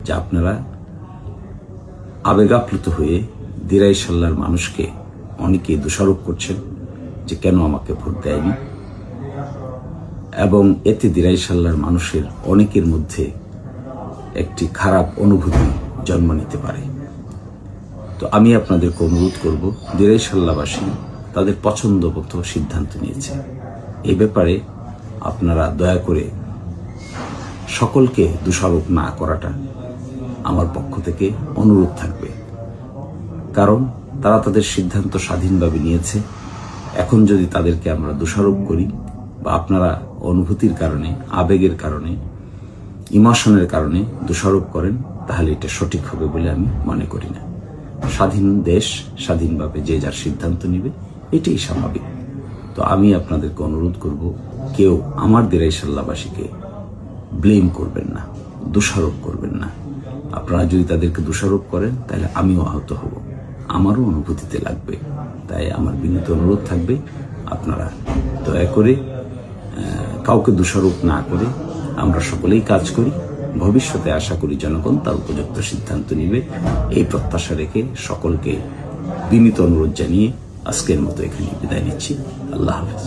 যে আপনারা আবেগাপ্লুত হয়ে দিরাই সাল্লার মানুষকে অনেকে দোষারোপ করছেন যে কেন আমাকে ভোট দেয়নি, এবং এতে দিরাই সাল্লার মানুষের অনেকের মধ্যে একটি খারাপ অনুভূতি জন্ম নিতে পারে। তো আমি আপনাদেরকে অনুরোধ করব, দিরাই সাল্লাবাসী তাদের পছন্দ মতো সিদ্ধান্ত নিয়েছে। এই ব্যাপারে আপনারা দয়া করে সকলকে দোষারোপ না করাটা আমার পক্ষ থেকে অনুরোধ থাকবে, কারণ তারা তাদের সিদ্ধান্ত স্বাধীনভাবে নিয়েছে। এখন যদি তাদেরকে আমরা দোষারোপ করি বা আপনারা অনুভূতির কারণে, আবেগের কারণে, ইমোশনের কারণে দোষারোপ করেন, তাহলে এটা সঠিক হবে বলে আমি মনে করি না। স্বাধীন দেশ স্বাধীনভাবে যে যার সিদ্ধান্ত নিবে, এটাই স্বাভাবিক। তো আমি আপনাদেরকে অনুরোধ করব, কেউ আমার দিরাই সাল্লাবাসীকে ব্লেম করবেন না, দোষারোপ করবেন না। আপনারা যদি তাদেরকে দোষারোপ করেন তাহলে আমিও আহত হব, আমারও অনুভূতিতে লাগবে। তাই আমার বিনীত অনুরোধ থাকবে, আপনারা দয়া করে কাউকে দোষারোপ না করে আমরা সকলেই কাজ করি। ভবিষ্যতে আশা করি জনগণ তার উপযুক্ত সিদ্ধান্ত নিবে, এই প্রত্যাশা রেখে সকলকে বিনীত অনুরোধ জানিয়ে আজকের মতো এখানে বিদায় নিচ্ছি। আল্লাহ হাফেজ।